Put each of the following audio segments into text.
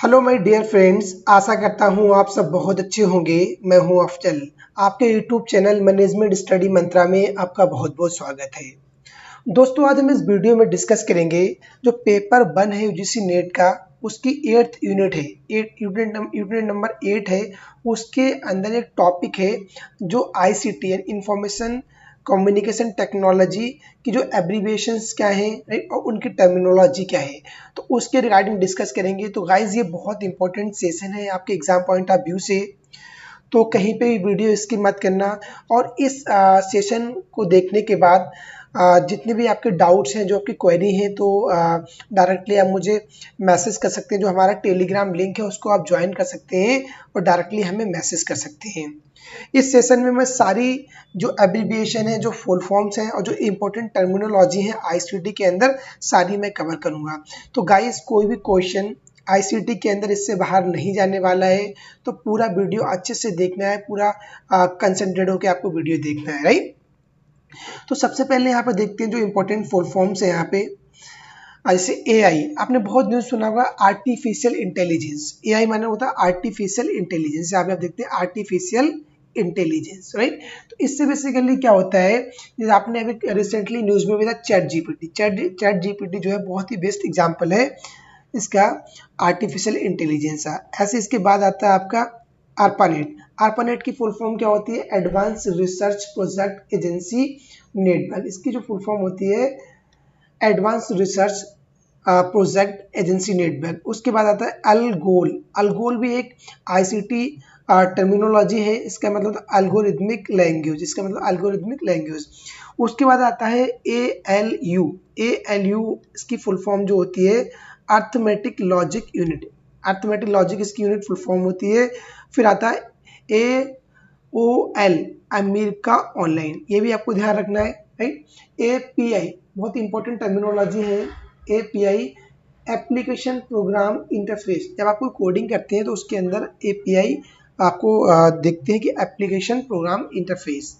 Hello my dear friends, आशा करता हूँ आप सब बहुत अच्छे होंगे। मैं हूँ अफजल। आपके यूट्यूब चैनल मैनेजमेंट स्टडी मंत्रा में आपका बहुत बहुत स्वागत है। दोस्तों, आज हम इस वीडियो में डिस्कस करेंगे जो पेपर 1 है यूजीसी नेट का, उसकी 8th यूनिट है। यूनिट नंबर 8 है। उसके अंदर एक टॉपिक है जो आईसीटी इंफॉर्मेशन कम्युनिकेशन टेक्नोलॉजी की जो एब्रीविएशंस क्या हैं, राइट, और उनकी टर्मिनोलॉजी क्या है, तो उसके रिगार्डिंग डिस्कस करेंगे। तो गाइज, ये बहुत इंपॉर्टेंट सेशन है आपके एग्जाम पॉइंट ऑफ व्यू से, तो कहीं पे भी वीडियो स्किप मत करना। और इस सेशन को देखने के बाद जितने भी आपके डाउट्स हैं, जो आपकी क्वेरी हैं, तो डायरेक्टली आप मुझे मैसेज कर सकते हैं। जो हमारा टेलीग्राम लिंक है उसको आप ज्वाइन कर सकते हैं और डायरेक्टली हमें मैसेज कर सकते हैं। इस सेशन में मैं सारी जो एब्रीविएशन है, जो फुल फॉर्म्स हैं और जो इम्पोर्टेंट टर्मिनोलॉजी है आईसीटी के अंदर, सारी मैं कवर करूँगा। तो गाइस, कोई भी क्वेश्चन आईसीटी के अंदर इससे बाहर नहीं जाने वाला है, तो पूरा वीडियो अच्छे से देखना है, पूरा कंसंट्रेट होकर आपको वीडियो देखना है, राइट। तो सबसे पहले यहाँ पर देखते हैं जो इम्पोर्टेंट फुल फॉर्म्स है यहाँ पे। जैसे एआई, आपने बहुत न्यूज़ सुना होगा, आर्टिफिशियल इंटेलिजेंस। एआई माने होता है आर्टिफिशियल इंटेलिजेंस। यहाँ पे आप देखते हैं आर्टिफिशियल इंटेलिजेंस, राइट। तो इससे बेसिकली क्या होता है, जैसे आपने अभी रिसेंटली न्यूज़ में भी था चैट जीपीटी। चैट जीपीटी जो है बहुत ही बेस्ट एग्जाम्पल है इसका आर्टिफिशियल इंटेलिजेंस का। ऐसे इसके बाद आता है आपका ARPANET। ARPANET की फुल फॉर्म क्या होती है, advance research project agency network. इसकी जो फुल फॉर्म होती है advance research project agency network. उसके बाद आता है अलगोल। अलगोल भी एक आईसीटी टर्मिनोलॉजी है। इसका मतलब एल्गोरिथमिक लैंग्वेज, इसका मतलब एल्गोरिथमिक लैंग्वेज। उसके बाद आता है ALU। ALU इसकी फुल फॉर्म जो होती है arithmetic logic unit. Arithmetic logic इसकी यूनिट फुल फॉर्म होती है। फिर आता है AOL, अमेरिका ऑनलाइन। ये भी आपको ध्यान रखना है, राइट। API बहुत इंपॉर्टेंट टर्मिनोलॉजी है। API application program interface. जब आप कोई कोडिंग करते हैं तो उसके अंदर API आपको देखते हैं कि application program interface.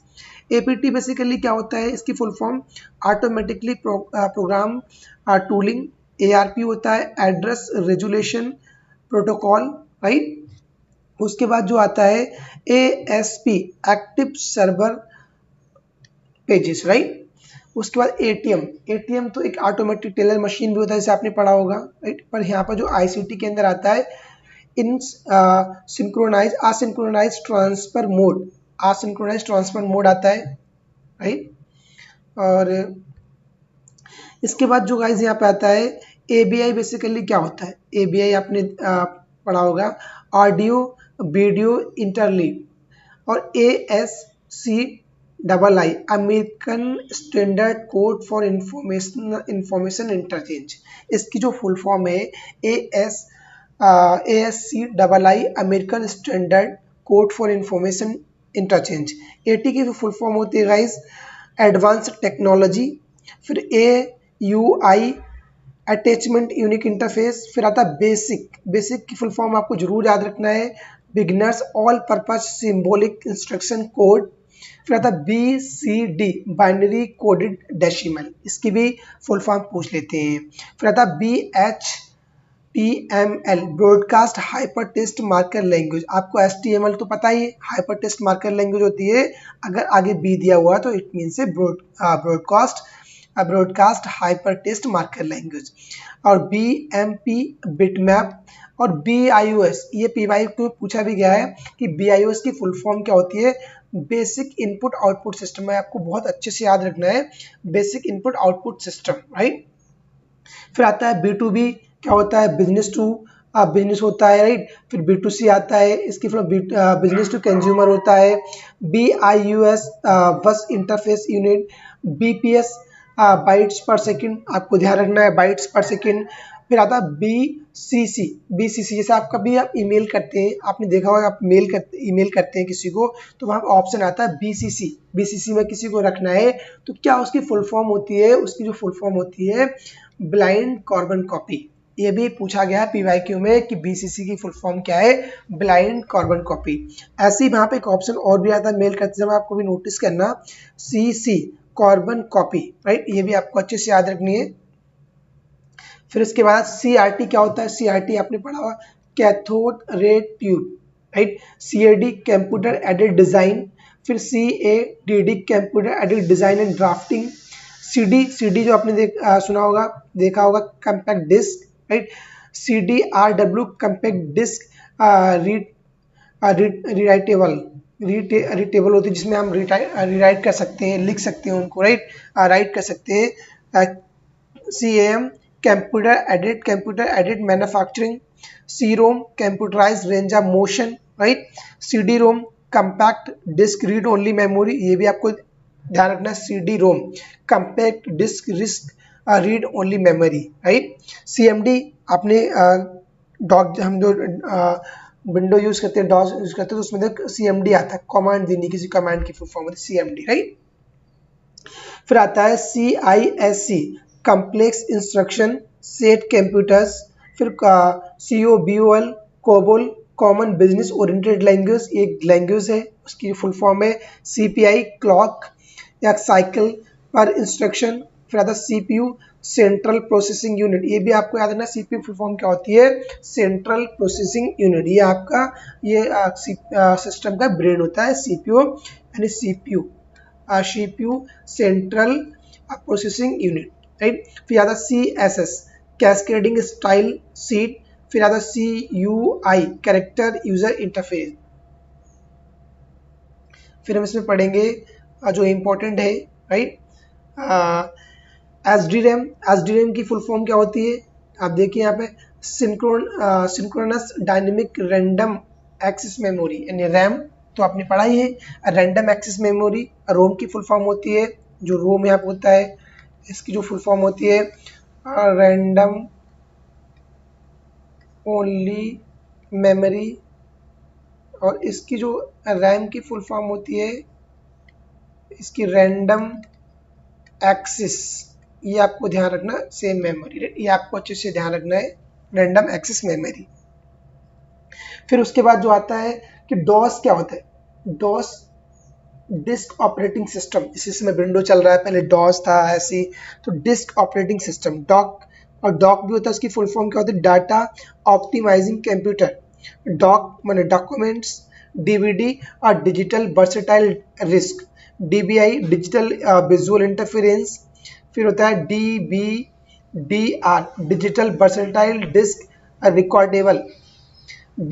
APT basically क्या होता है, इसकी full form automatically program tooling. ARP होता है एड्रेस रेजुलेशन प्रोटोकॉल, राइट। उसके बाद जो आता है ASP, active server pages, right. उसके बाद ATM तो एक ऑटोमेटिक टेलर मशीन भी होता है, जैसे आपने पढ़ा होगा, राइट। पर यहाँ पर जो आईसीटी के अंदर आता है इन असिंक्रोनाइज ट्रांसफर मोड। असिंक्रोनाइज ट्रांसफर मोड आता है, राइट। और इसके बाद जो गाइज यहाँ पे आता है ABI। बेसिकली क्या होता है ABI, आपने पढ़ा होगा ऑडियो वीडियो इंटरलीव। और ASCII American standard code for information interchange. इसकी जो फुल फॉर्म है ASCII American standard code for information interchange. AT की जो फुल फॉर्म होती है गाइज एडवांस टेक्नोलॉजी। फिर AUI अटैचमेंट यूनिक इंटरफेस। फिर आता है बेसिक की फुल फॉर्म आपको जरूर याद रखना है, beginners all purpose symbolic instruction code. फिर आता है BCD बाइनरी कोडेड डेसिमल। इसकी भी फुल फॉर्म पूछ लेते हैं। फिर आता है BHTML broadcast hyper text marker language. आपको HTML तो पता ही है, हाइपर टेक्स्ट मार्कर लैंग्वेज होती है। अगर आगे B दिया हुआ तो इट मीन से broadcast hyper text marker language. और BMP बिटमैप। और BIOS, ये PY को पूछा भी गया है कि BIOS की फुल फॉर्म क्या होती है, बेसिक इनपुट आउटपुट सिस्टम है। आपको बहुत अच्छे से याद रखना है, basic input output system, right. फिर आता है B2B, क्या होता है बिजनेस टू बिजनेस होता है, राइट। फिर B2C आता है, इसकी फिर बिजनेस टू कंज्यूमर होता है। BIUS बस इंटरफेस यूनिट। BPS बाइट्स पर सेकंड, आपको ध्यान रखना है बाइट्स पर सेकंड। फिर आता है BCC जैसे आप कभी आप ईमेल करते हैं, आपने देखा होगा आप ईमेल करते हैं किसी को, तो वहाँ ऑप्शन आता है BCC में किसी को रखना है तो क्या उसकी फुल फॉर्म होती है, उसकी जो फुल फॉर्म होती है ब्लाइंड कार्बन कॉपी। ये भी पूछा गया है PYQ में कि BCC की फुल फॉर्म क्या है, ब्लाइंड कार्बन कॉपी। ऐसे ही वहाँ पे एक ऑप्शन और भी आता है मेल करते समय, आपको भी नोटिस करना, CC कार्बन कॉपी, राइट। ये भी आपको अच्छे से याद रखनी है। फिर इसके बाद CRT क्या होता है, CRT आपने पढ़ा हुआ cathode ray tube, right. CAD computer aided design, फिर CADD computer aided design and drafting, CD जो आपने सुना होगा, देखा होगा, compact disc, right. CDRW compact disc rewritable होती है, जिसमें हम रीराइट कर सकते हैं, लिख सकते हैं उनको, राइट, राइट कर सकते हैं। CAM computer aided manufacturing, CROM computerised range of motion, right. CD-ROM compact disc read only memory, ये भी आपको ध्यान रखना है, CD-ROM compact disc read only memory, right. CMD आपने हम जो विंडो यूज करते हैं, डॉस यूज करते हैं, तो उसमें CMD आता है, कमांड देनी, किसी कमांड की फुल फॉर्म होती है CMD, राइट। फिर आता है CISC complex instruction set computers, फिर COBOL COBOL common business oriented language, एक लैंग्वेज है, उसकी फुल फॉर्म है CPI क्लॉक या साइकिल पर इंस्ट्रक्शन। फिर आता है CPU सेंट्रल प्रोसेसिंग यूनिट, ये भी आपको याद रखना, CPU फुल फॉर्म क्या होती है, सेंट्रल प्रोसेसिंग यूनिट, ये आपका ये सिस्टम का ब्रेन होता है, CPU यानी CPU central processing unit, right. फिर आता है CSS कैस्केडिंग स्टाइल सीट, फिर आता है CUI कैरेक्टर यूजर इंटरफेस। फिर हम इसमें पढ़ेंगे जो इम्पोर्टेंट है, राइट, SDRAM की फुल फॉर्म क्या होती है, आप देखिए यहाँ पे, synchronous dynamic random access memory यानी रैम, तो आपने पढ़ा ही है। रैंडम एक्सेस मेमोरी रोम की फुल फॉर्म होती है, जो रोम यहाँ पे होता है, इसकी जो फुल फॉर्म होती है रैंडम ओनली मेमोरी, और इसकी जो रैम की फुल फॉर्म होती है, इसकी रैंडम एक्सेस, ये आपको ध्यान रखना, सेम मेमोरी, ये आपको अच्छे से ध्यान रखना है, रैंडम एक्सेस मेमोरी। फिर उसके बाद जो आता है कि डॉस क्या होता है, डॉस डिस्क ऑपरेटिंग सिस्टम, इसमें विंडो चल रहा है, पहले डॉस था ऐसी, तो डिस्क ऑपरेटिंग सिस्टम, डॉक, और डॉक भी होता है, उसकी फुल फॉर्म क्या होती है, डाटा ऑप्टिमाइजिंग कंप्यूटर, डॉक माने डॉक्यूमेंट्स, DVD और digital versatile risk, DBI digital visual interference, फिर होता है DVDR digital versatile disc recordable,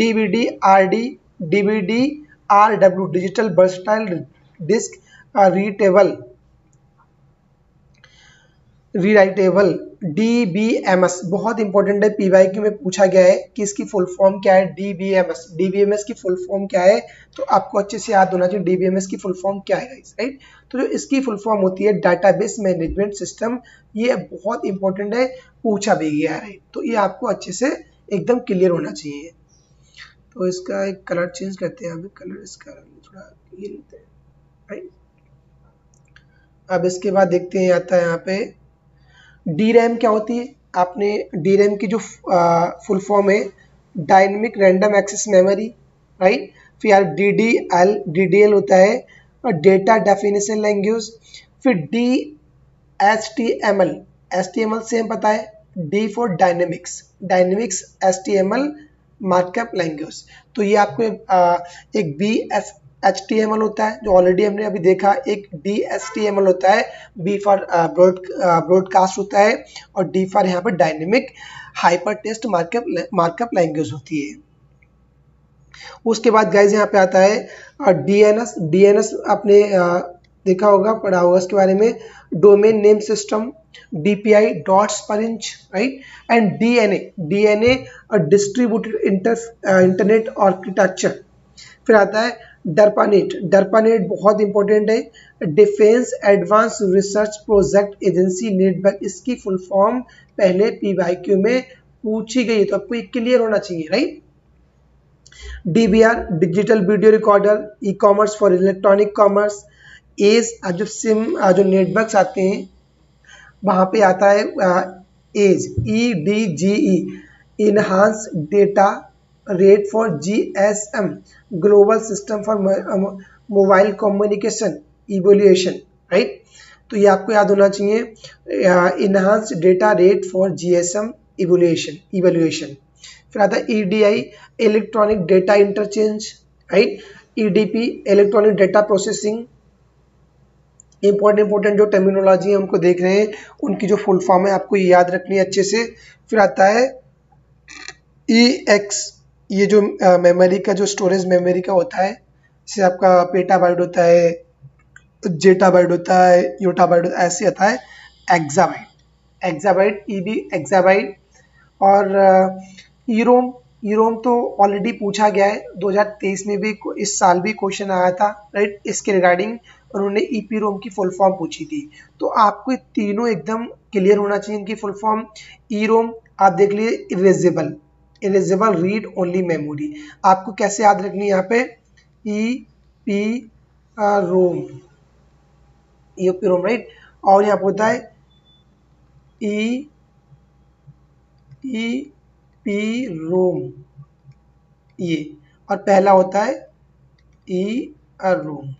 DVD-RW digital versatile disc rewritable, DBMS बहुत इंपॉर्टेंट है, PYQ में पूछा गया है कि इसकी फुल फॉर्म क्या है, DBMS की फुल फॉर्म क्या है, तो आपको अच्छे से याद होना चाहिए DBMS की फुल फॉर्म क्या है, राइट। तो जो इसकी फुल फॉर्म होती है डाटाबेस मैनेजमेंट सिस्टम, ये बहुत इंपॉर्टेंट है, पूछा भी गया है, तो ये आपको अच्छे से एकदम क्लियर होना चाहिए। तो इसका एक कलर चेंज करते हैं, अभी कलर इसका थोड़ा ये लेते हैं, राइट। अब इसके बाद देखते हैं, आता है यहाँ पे DRAM क्या होती है, आपने DRAM की जो फुल फॉर्म है dynamic random access memory, right. फिर यार DDL होता है डेटा डेफिनेशन लैंग्वेज, फिर HTML सेम पता है, D for dynamics HTML markup language, तो ये आपको एक HTML होता है जो ऑलरेडी हमने अभी देखा, एक DHTML होता है, B फॉर ब्रॉडकास्ट होता है, और D फॉर यहाँ पर dynamic hyper text markup language होती है। उसके बाद गाइज यहाँ पे आता है DNS आपने देखा होगा, पढ़ा होगा इसके बारे में, domain name system, DPI dots per inch, right, and DNA distributed internet architecture. फिर आता है डरपानेट बहुत इंपॉर्टेंट है, defence advanced research project agency network, इसकी फुल फॉर्म पहले PYQ में पूछी गई, तो आपको ये क्लियर होना चाहिए, right. DVR digital video recorder, e-commerce for electronic commerce, edge जो सिम जो नेटवर्क्स आते हैं वहाँ पे आता है edge EDGE enhance data rate for GSM global system for mobile communication evolution, right. तो ये आपको याद होना चाहिए, enhance data rate for GSM evolution. फिर आता है EDI electronic data interchange, right. EDP electronic data processing. Important जो टर्मिनोलॉजी है उनको देख रहे हैं, उनकी जो फुल फॉर्म है आपको याद रखनी है अच्छे से। फिर आता है EX, ये जो मेमोरी का जो स्टोरेज मेमोरी का होता है, जैसे आपका पेटाबाइट होता है, जेटाबाइट होता है, योटाबाइट होता है, ऐसे आता है एक्साबाइट। Exabyte EB exabyte. और ईरोम, ईरोम तो ऑलरेडी पूछा गया है 2023 में भी, इस साल भी क्वेश्चन आया था, राइट, इसके रिगार्डिंग उन्होंने EPROM की फुल फॉर्म पूछी थी। तो आपको तीनों एकदम क्लियर होना चाहिए इनकी फुल फॉर्म। ईरोम आप देख लीजिए, erasable, erasable read only memory. आपको कैसे याद रखनी है यहाँ पे, EPROM, EPROM, राइट। और यहाँ पे होता है EPROM, ये, और पहला होता है EROM।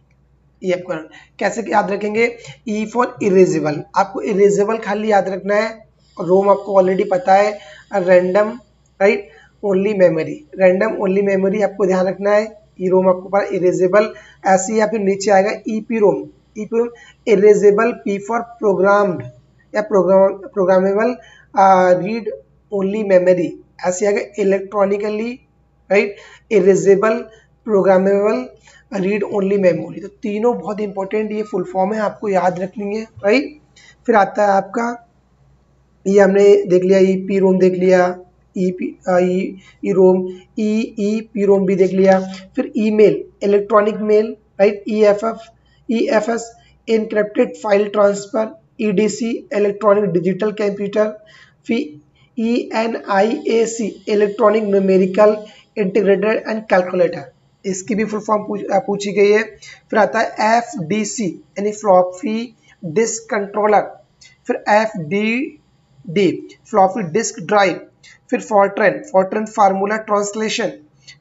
ये आपको कैसे याद रखेंगे, E फॉर इरेजेबल, आपको इरेजेबल खाली याद रखना है। रोम आपको ऑलरेडी पता है, random, right, only memory, random only memory आपको ध्यान रखना है। EROM आपको पता है इरेजेबल। ऐसे ही या फिर नीचे आएगा EPROM, EPROM erasable, P for programmed या प्रोग्रामेबल रीड ओनली मेमोरी, ऐसे आएगा electronically, right, erasable, programmable, read only memory. तो तीनों बहुत इंपॉर्टेंट ये फुल फॉर्म है, आपको याद रखनी है, राइट। फिर आता है आपका, ये हमने देख लिया, EPROM देख लिया, EROM, EPROM भी देख लिया। फिर email, electronic mail, right, EFS encrypted file transfer, EDC electronic digital computer. फिर ENIAC electronic numerical integrated and calculator, इसकी भी फुल फॉर्म पूछी गई है। फिर आता है FDC यानी फ्लॉपी डिस्क कंट्रोलर। फिर FDD फ्लॉपी डिस्क ड्राइव। फिर फॉर्ट्रन फार्मूला ट्रांसलेशन।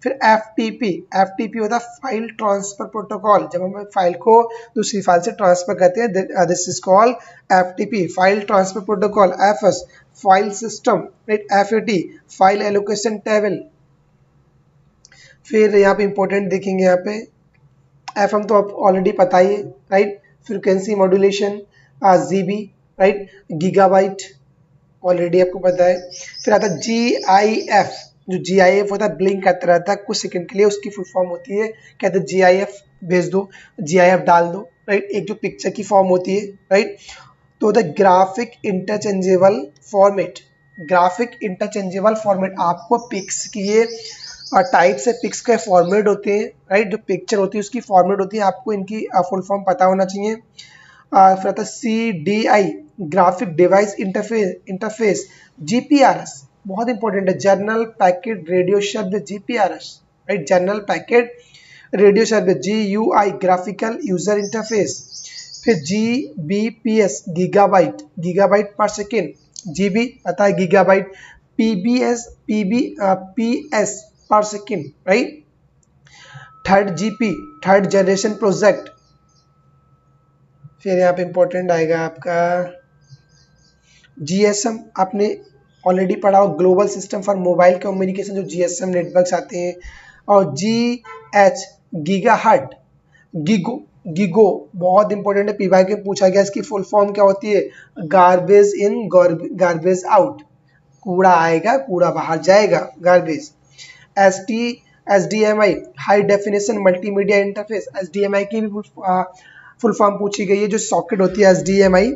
फिर FTP होता है फाइल ट्रांसफर प्रोटोकॉल, जब हम फाइल को दूसरी फाइल से ट्रांसफर करते हैं, this is called FTP file transfer protocol. FS file system, right. FAT file allocation table. फिर यहाँ पे इंपॉर्टेंट देखेंगे, यहाँ पे FM तो आप ऑलरेडी पता ही है, right. Frequency modulation, GB, right, gigabyte already आपको पता है। फिर आता है GIF, जो GIF होता है ब्लिंक करता रहता है कुछ सेकंड के लिए, उसकी फुल फॉर्म होती है, कहते हैं GIF भेज दो, GIF डाल दो, राइट, एक जो पिक्चर की फॉर्म होती है, राइट। तो होता है graphic interchangeable format, graphic interchangeable format, आपको पिक्स की ये टाइप से पिक्स के फॉर्मेट होते हैं, राइट, जो पिक्चर होती है उसकी फॉर्मेट होती है, आपको इनकी फुल फॉर्म पता होना चाहिए। फिर आता है CDI graphic device interface. GPRS बहुत इंपॉर्टेंट है, जर्नल पैकेट रेडियो शब्द, GPRS, right, journal packet radio शब्द। GUI graphical user interface. फिर GBPS गीगाबाइट, गीगाबाइट पर सेकेंड, GB पता है गीगाबाइट। PS पर second, right. Third GP third generation project. फिर यहाँ पे इंपॉर्टेंट आएगा आपका GSM, आपने ऑलरेडी पढ़ा हो, global system for mobile communication, जो GSM नेटवर्क्स आते हैं। और GH गीगाहर्ट, गीगो बहुत इंपॉर्टेंट है, PY के पूछा गया, इसकी फुल फॉर्म क्या होती है, गार्बेज इन गार्बेज आउट, कूड़ा आएगा कूड़ा बाहर जाएगा, garbage. HDMI high definition multimedia interface, HDMI की भी फुल फॉर्म पूछी गई है, जो सॉकेट होती है HDMI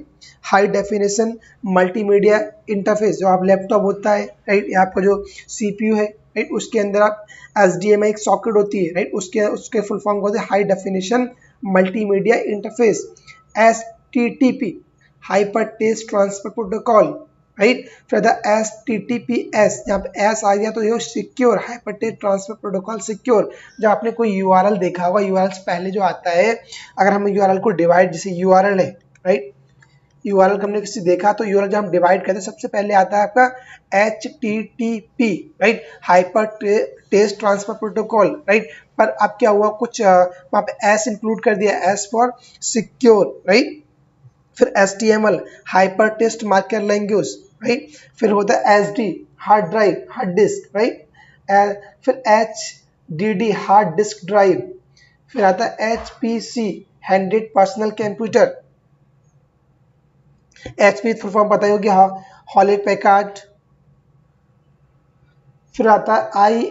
high definition multimedia interface, जो आप लैपटॉप होता है, राइट, आपका जो CPU है, राइट, उसके अंदर आप HDMI एक सॉकेट होती है, राइट, उसके फुल फॉर्म होते हैं high definition multimedia interface. HTTP hyper text transfer protocol, right. फिर HTTPS, जहाँ पे S आ गया तो ये secure hyper text transfer protocol, secure. जब आपने कोई URL देखा होगा, URL से पहले जो आता है, अगर हम URL को डिवाइड, जैसे URL है, राइट, URL हमने किसी देखा तो URL जब हम डिवाइड करते हैं सबसे पहले आता है आपका HTTP, right, hyper text transfer protocol, right. पर अब क्या हुआ, कुछ वहाँ पे S इंक्लूड कर दिया, S फॉर सिक्योर, राइट। फिर HTML hyper text markup language, right. फिर होता है SD hard drive, hard disk, right. फिर HDD हार्ड डिस्क ड्राइव, फिर आता है HPC handed personal computer. HP full form पता ही होगी, हॉलेट पैकार्ड। फिर आता है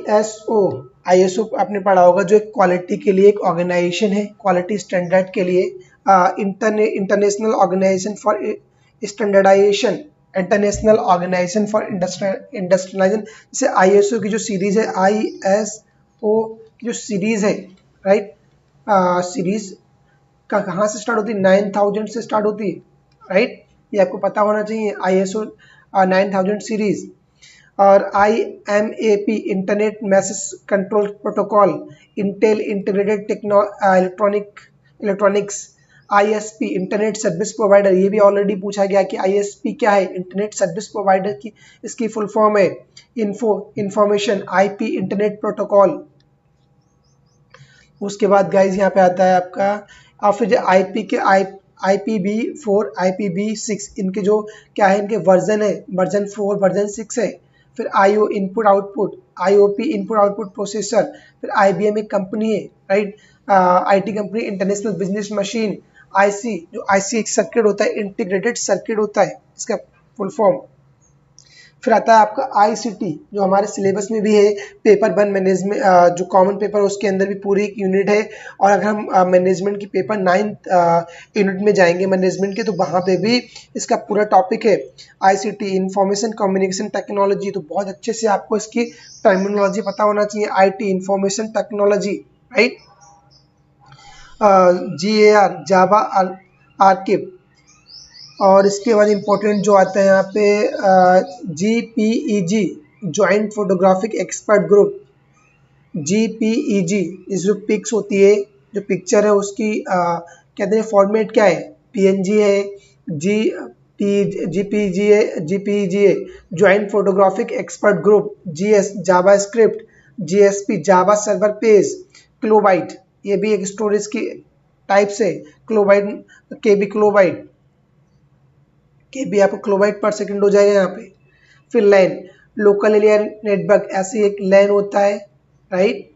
ISO आपने पढ़ा होगा, जो एक क्वालिटी के लिए एक ऑर्गेनाइजेशन है, क्वालिटी स्टैंडर्ड के लिए। International organisation for standardisation, international organisation for industrialisation. जैसे ISO की जो सीरीज है, ISO की जो सीरीज है, राइट, सीरीज का कहाँ से स्टार्ट होती है, 9000 से स्टार्ट होती है, राइट, ये आपको पता होना चाहिए, ISO 9000 सीरीज। और IMAP internet message control protocol, Intel integrated electronics. ISP internet service provider, ये भी ऑलरेडी पूछा गया कि ISP क्या है, इंटरनेट सर्विस प्रोवाइडर की इसकी फुल फॉर्म है इंफॉर्मेशन IP इंटरनेट प्रोटोकॉल। उसके बाद गाइज यहाँ पे आता है आपका, और फिर जो IP के IPv4 IPv6, इनके जो क्या है, इनके वर्जन है, वर्जन 4 वर्जन 6 है। फिर IO input output, IOP input output processor. फिर IBM एक कंपनी है, right, IT company, international business machine. IC, जो IC एक सर्किट होता है, इंटीग्रेटेड सर्किट होता है, इसका फुल फॉर्म। फिर आता है आपका ICT, जो हमारे सिलेबस में भी है, पेपर 1 मैनेजमेंट, जो कॉमन पेपर है उसके अंदर भी पूरी एक यूनिट है। और अगर हम मैनेजमेंट की पेपर 9 यूनिट में जाएंगे मैनेजमेंट के, तो वहाँ पे भी इसका पूरा टॉपिक है ICT, इंफॉर्मेशन कम्युनिकेशन टेक्नोलॉजी। तो बहुत अच्छे से आपको इसकी टर्मिनोलॉजी पता होना चाहिए, IT information technology, right. GAR जावा आर्किव। और इसके बाद इम्पोर्टेंट जो आता है यहाँ पे GPEG joint photographic expert group. GPEG, इस जो पिक्स होती है, जो पिक्चर है उसकी कहते हैं फॉर्मेट क्या है, PNG है, GPEG है, joint photographic expert group. GS Java script, GSP Java server page. Kilobyte, ये भी एक स्टोरेज की टाइप से, क्लोबाइट KB क्लोबाइट, के भी आपको किलोबाइट पर सेकंड हो जाएगा यहाँ पे। फिर लैन, लोकल एरिया नेटवर्क, ऐसे एक लैन होता है, राइट।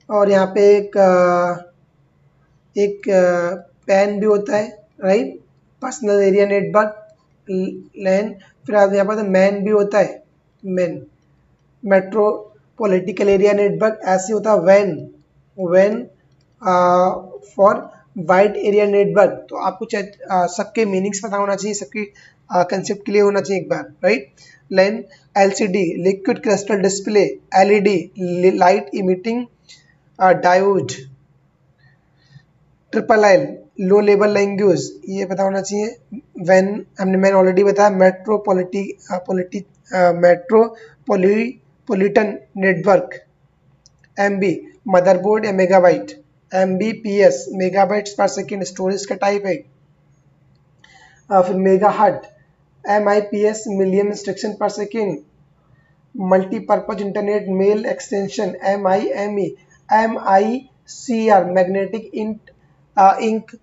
और यहाँ पे एक पैन भी होता है, राइट, पर्सनल एरिया नेटवर्क लैन। फिर यहाँ पर मैन भी होता है, मैन, मेट्रोपॉलिटिकल एरिया नेटवर्क, ऐसे होता है वैन फॉर वाइड एरिया नेटवर्क। तो आपको सबके मीनिंग्स पता होना चाहिए, सबकी कंसेप्ट क्लियर होना चाहिए एक बार, right. LAN, LCD liquid crystal display, LED light emitting diode, LLL low level language, ये पता होना चाहिए। वैन मैंने ऑलरेडी बताया, मेट्रोपॉलिटन नेटवर्क। MB मदरबोर्ड या megabyte. MBPS megabytes per second storage का टाइप है। फिर megahertz, MIPS million instruction per second. Multipurpose internet mail extension, MIME। MICR magnetic ink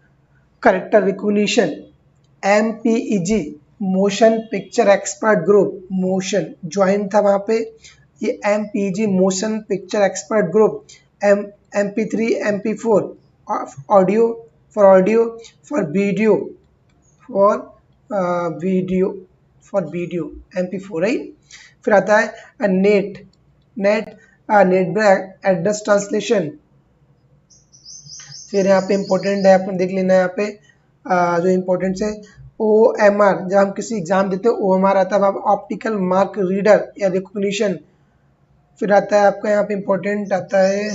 character recognition. MPEG motion picture expert group, motion join था वहाँ पे, ये MPEG motion picture expert group. MP3 MP4 audio for video MP4, right. फिर आता है net address translation. फिर यहाँ पे इम्पोर्टेंट है, अपन देख लेना है यहाँ पे जो इम्पोर्टेंट है, OMR, जब हम किसी एग्जाम देते हैं OMR आता है, ऑप्टिकल मार्क रीडर या रिकॉग्निशन। फिर आता है आपका यहाँ पे इम्पोर्टेंट आता है,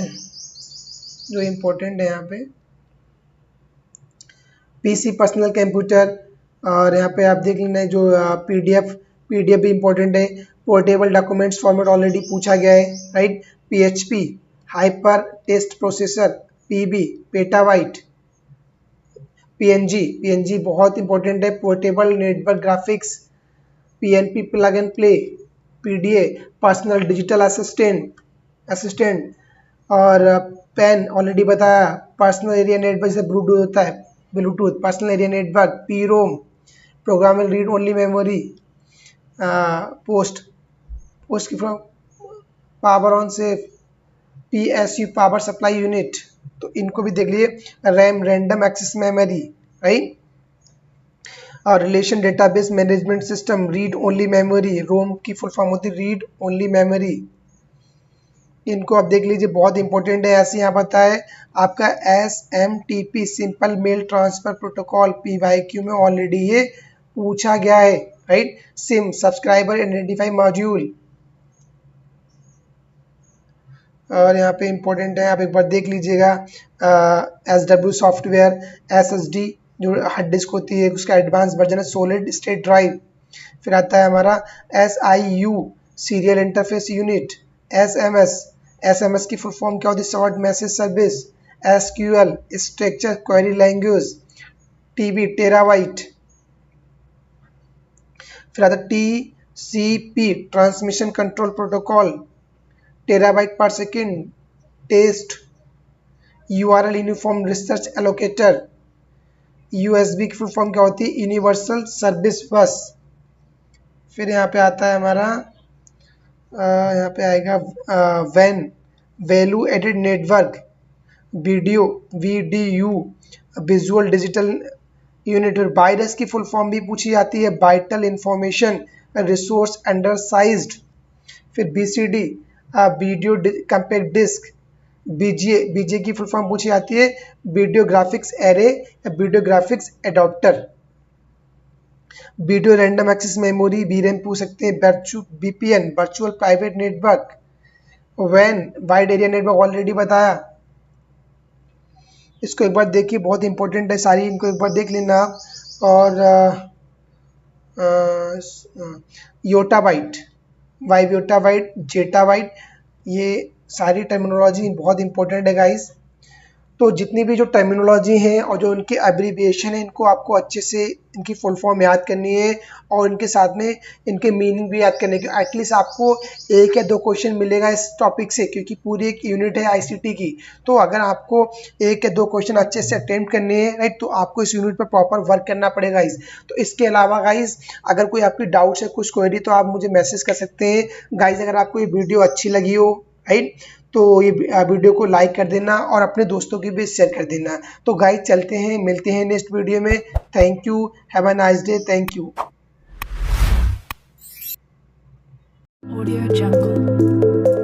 जो इम्पोर्टेंट है यहाँ पे PC पर्सनल कंप्यूटर। और यहाँ पे आप देख लेना है जो PDF भी इम्पोर्टेंट है। पोर्टेबल डॉक्यूमेंट्स फॉर्मेट ऑलरेडी पूछा गया है, right. PHP hyper text processor, PB petabyte. PNG बहुत इंपॉर्टेंट है, portable network graphics. PNP plug and play. PDA personal digital assistant. और पेन ऑलरेडी बताया, पर्सनल एरिया नेटवर्क से ब्लूटूथ होता है, Bluetooth personal area network. PROM programmable read only memory. POST की power on से PSU power supply unit, तो इनको भी देख लीजिए। RAM random access memory, right. और relation database management system, read only memory, रोम की फुल फॉर्म होती है रीड ओनली मेमोरी। इनको आप देख लीजिए, बहुत इंपॉर्टेंट है। ऐसे यहाँ पता है आपका SMTP simple mail transfer protocol, PYQ में ऑलरेडी ये पूछा गया है, right. SIM subscriber identify module, और यहाँ पे इंपॉर्टेंट है, आप एक बार देख लीजिएगा। SW सॉफ्टवेयर, SSD जो हार्ड डिस्क होती है उसका एडवांस वर्जन है सॉलिड स्टेट ड्राइव। फिर आता है हमारा SIU serial interface unit, SMS की फुल फॉर्म क्या होती है, short message service. SQL structure query language, TB terabyte. फिर आता है TCP transmission control protocol, terabyte per second. Test URL uniform research allocator. USB की फुल फॉर्म क्या होती है, यूनिवर्सल सर्विस बस। फिर यहाँ पे आता है हमारा यहाँ पे आएगा WAN value added network, video VDU visual digital unit. Virus की फुल फॉर्म भी पूछी जाती है, वाइटल इंफॉर्मेशन रिसोर्स अंडरसाइज्ड। फिर BCD video compact disc. BJ की फुल फॉर्म पूछी जाती है, वीडियो ग्राफिक्स एरे या video graphics adapter. Video random access memory, VRAM पूछ सकते हैं। VPN virtual private network. WAN wide area network already बताया। इसको एक बार देखिए, बहुत इंपॉर्टेंट है सारी, इनको एक बार देख लेना। और योटाबाइट, वाइब्योटाबाइट, जेटाबाइट, ये सारी टर्मिनोलॉजी बहुत इंपॉर्टेंट है गाइस। तो जितनी भी जो टर्मिनोलॉजी है और जो इनकी एब्रीविएशन है, इनको आपको अच्छे से इनकी फुल फॉर्म याद करनी है और इनके साथ में इनके मीनिंग भी याद करने के। एटलीस्ट आपको 1 या 2 क्वेश्चन मिलेगा इस टॉपिक से, क्योंकि पूरी एक यूनिट है ICT की। तो अगर आपको 1 या 2 क्वेश्चन अच्छे से अटेम्प्ट करने हैं, राइट, तो आपको इस यूनिट पर प्रॉपर वर्क करना पड़ेगा गाइस। तो इसके अलावा गाइस, अगर कोई आपकी डाउट्स है, कुछ क्वेरी, तो आप मुझे मैसेज कर सकते हैं गाइस। अगर आपको ये वीडियो अच्छी लगी हो, राइट, तो ये वीडियो को लाइक कर देना और अपने दोस्तों की भी शेयर कर देना। तो गाइस चलते हैं, मिलते हैं नेक्स्ट वीडियो में। Thank you, have a nice day, thank you. Audio Jungle.